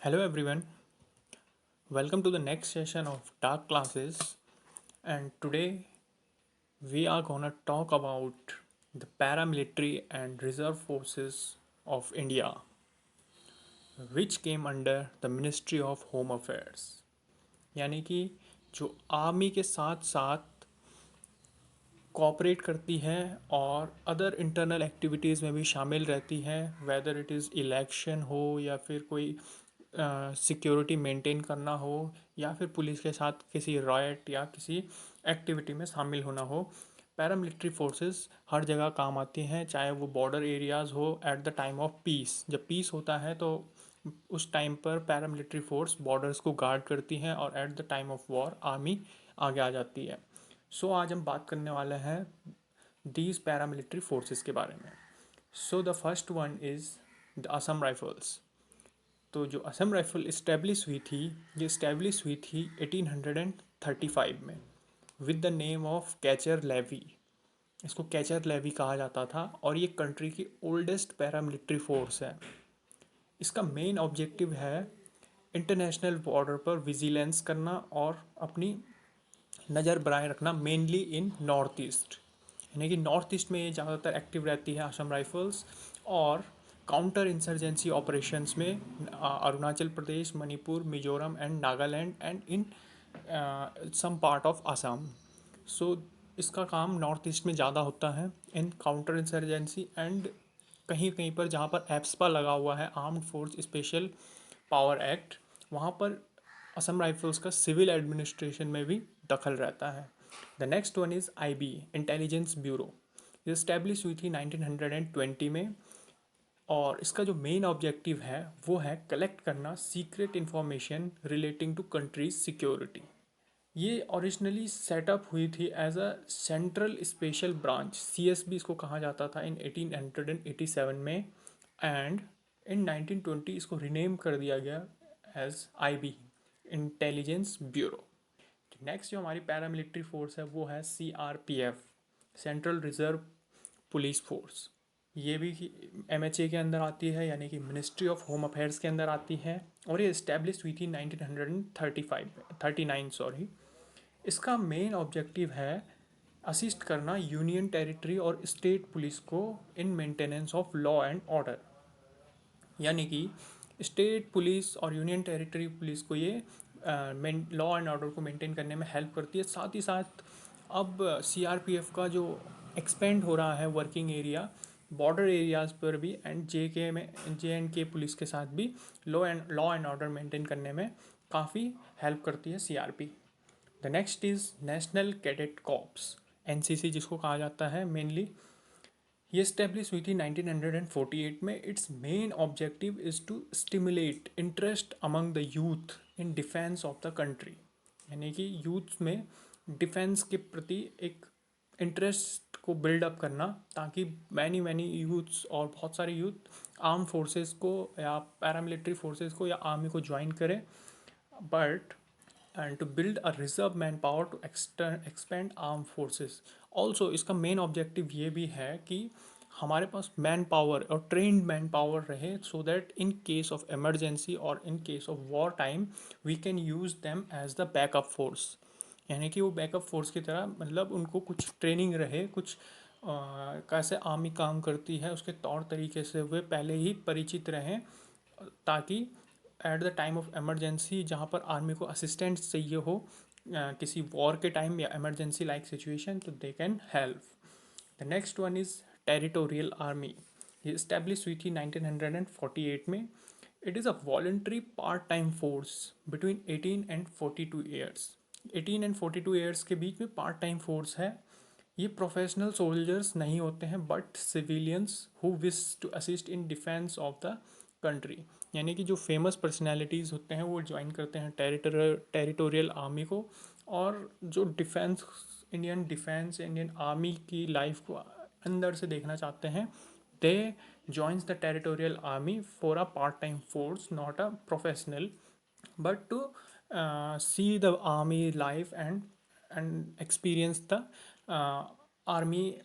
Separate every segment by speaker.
Speaker 1: Hello everyone, welcome to the next session of Dark Classes. And today we are gonna talk about the paramilitary and reserve forces of India, which came under the Ministry of Home Affairs. यानी कि जो army के साथ साथ cooperate करती है और other internal activities में भी शामिल रहती है, वेदर इट इज़ इलेक्शन हो या फिर कोई सिक्योरिटी मेंटेन करना हो या फिर पुलिस के साथ किसी रॉयट या किसी एक्टिविटी में शामिल होना हो। पैरामिलिट्री फोर्सेस हर जगह काम आती हैं, चाहे वो बॉर्डर एरियाज़ हो at the time of peace. जब पीस होता है तो उस टाइम पर पैरामिलिट्री फोर्स बॉर्डर्स को गार्ड करती हैं और at the time of war army आगे आ जाती है। आज हम बात करने वाले हैं दीज पैरामिलिट्री फोर्सेस के बारे में। The first one is the Assam rifles. तो जो असम राइफल इस्टेब्लिश हुई थी, ये इस्टेब्लिश हुई थी 1835 में with the name of Cachar levy. इसको कैचर लेवी कहा जाता था और ये कंट्री की ओल्डेस्ट पैरामिलिट्री फोर्स है। इसका मेन ऑब्जेक्टिव है इंटरनेशनल बॉर्डर पर विजिलेंस करना और अपनी नज़र बनाए रखना, मेनली इन नॉर्थ ईस्ट। यानी कि नॉर्थ ईस्ट में ये ज़्यादातर एक्टिव रहती है असम राइफल्स। और काउंटर इंसर्जेंसी ऑपरेशंस में Arunachal Pradesh, Manipur, Mizoram and Nagaland and in some part of Assam. So इसका काम नॉर्थ ईस्ट में ज़्यादा होता है इन काउंटर इंसर्जेंसी एंड कहीं कहीं पर जहाँ पर एप्सपा लगा हुआ है, armed force special power act, वहाँ पर असम राइफल्स का सिविल एडमिनिस्ट्रेशन में भी दखल रहता है। The next one is IB, intelligence bureau. ये स्टैब्लिश हुई थी 1920 में और इसका जो मेन ऑब्जेक्टिव है वो है कलेक्ट करना secret information relating to countries security. ये ओरिजिनली सेटअप हुई थी as a central special branch, CSB इसको कहा जाता था इन 1887 में। एंड इन 1920 इसको रीनेम कर दिया गया as IB, intelligence bureau. Next जो हमारी पैरामिलिट्री फोर्स है वो है CRPF, central reserve police force. ये भी एमएचए के अंदर आती है, यानी कि मिनिस्ट्री ऑफ होम अफेयर्स के अंदर आती है और ये इस्टेब्लिश हुई थी 1939 सॉरी। इसका मेन ऑब्जेक्टिव है असिस्ट करना यूनियन टेरिटरी और स्टेट पुलिस को in maintenance of law and order. यानी कि स्टेट पुलिस और यूनियन टेरिटरी पुलिस को ये लॉ एंड ऑर्डर को मेंटेन करने में हेल्प करती है। साथ ही साथ अब सीआरपीएफ का जो एक्सपेंड हो रहा है वर्किंग एरिया बॉर्डर एरियाज़ पर भी एंड जे में JNK पुलिस के साथ भी लॉ एंड ऑर्डर मेंटेन करने में काफ़ी हेल्प करती है CRP. The next is national cadet corps, NCC जिसको कहा जाता है मेनली। ये स्टेब्लिश हुई थी 1948 में। It's main objective is to stimulate interest among the youth in defence of the country. यानी कि यूथ में डिफेंस के प्रति एक इंटरेस्ट को बिल्डअप करना, ताकि मैनी मैनी यूथ्स और बहुत सारे यूथ आर्म फोर्सेस को या पैरामिलिट्री फोर्सेस को या आर्मी को ज्वाइन करें, but and to build a reserve man power to expand arm forces. Also इसका मेन ऑब्जेक्टिव ये भी है कि हमारे पास मैन पावर और ट्रेंड मैन पावर रहे, so that in case of emergency और in case of war time we can use them as the backup force. यानी कि वो बैकअप फोर्स की तरह, मतलब उनको कुछ ट्रेनिंग रहे, कुछ कैसे आर्मी काम करती है उसके तौर तरीके से वे पहले ही परिचित रहें, ताकि at the time of emergency जहाँ पर आर्मी को असिस्टेंस चाहिए हो किसी वॉर के टाइम या इमरजेंसी लाइक सिचुएशन, तो they can help. The next one is territorial army. ये इस्टेब्लिश हुई थी 1948 में। It is a वॉल्ट्री part time force between 18 and 42 years. 18 and 42 years के बीच में पार्ट टाइम फोर्स है। ये प्रोफेशनल सोल्जर्स नहीं होते हैं but civilians who wish to assist in defence of the country. यानी कि जो फेमस पर्सनैलिटीज़ होते हैं वो ज्वाइन करते हैं टेरिटोरियल आर्मी को, और जो इंडियन आर्मी की लाइफ को अंदर से देखना चाहते हैं, दे joins the territorial army for a part-time force, not a professional, but to see the army life and experience the uh, army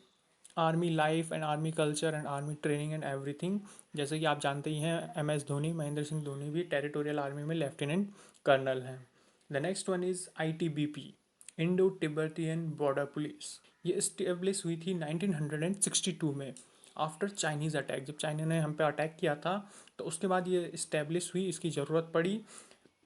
Speaker 1: army life and army culture and army training and everything. जैसे कि आप जानते ही हैं, MS Dhoni, Mahendra Singh Dhoni भी territorial army में lieutenant colonel हैं। The next one is ITBP, Indo Tibetan border police. ये establish हुई थी 1962 में, आफ्टर चाइनीज़ अटैक। जब चाइना ने हम पे अटैक किया था तो उसके बाद ये इस्टेब्लिश हुई, इसकी ज़रूरत पड़ी।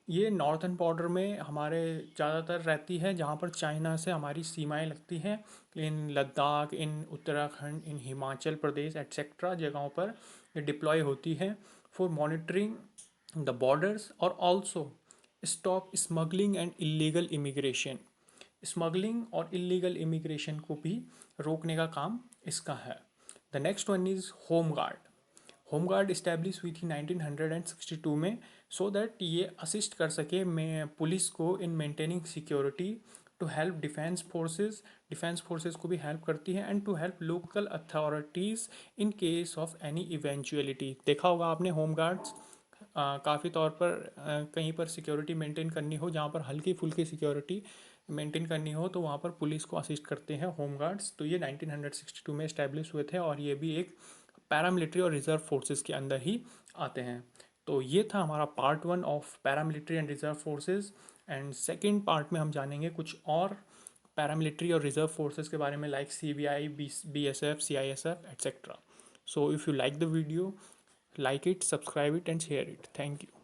Speaker 1: ये नॉर्थन बॉर्डर में हमारे ज़्यादातर रहती है, जहाँ पर चाइना से हमारी सीमाएं लगती हैं। इन लद्दाख, इन उत्तराखंड, इन हिमाचल प्रदेश एट्सेट्रा जगहों पर ये डिप्लॉय होती है फॉर मॉनिटरिंग द बॉर्डर्स और also stop smuggling and illegal immigration. Smuggling और इलीगल इमिग्रेशन को भी रोकने का काम इसका है। The next one is home guard. Home guard establish हुई थी 1962 में, सो दैट ये असिस्ट कर सके में पुलिस को in maintaining security, to help defence forces को भी हेल्प करती है, and to help local authorities in case of any eventuality. देखा होगा आपने, होम गार्ड्स काफ़ी तौर पर कहीं पर सिक्योरिटी मेंटेन करनी हो, जहाँ पर हल्की फुल्की सिक्योरिटी मेंटेन करनी हो, तो वहाँ पर पुलिस को असिस्ट करते हैं होम गार्ड्स। तो ये 1962 में इस्टेब्लिश हुए थे और ये भी एक पैरामिलिट्री और रिजर्व फोर्सेस के अंदर ही आते हैं। तो ये था हमारा part 1 of paramilitary and reserve forces. And second part में हम जानेंगे कुछ और पैरामिलिट्री और रिजर्व फोर्सेस के बारे में, like CBI, BSF, CISF etcetera. So if you like the video, like it, subscribe it and share it. Thank you.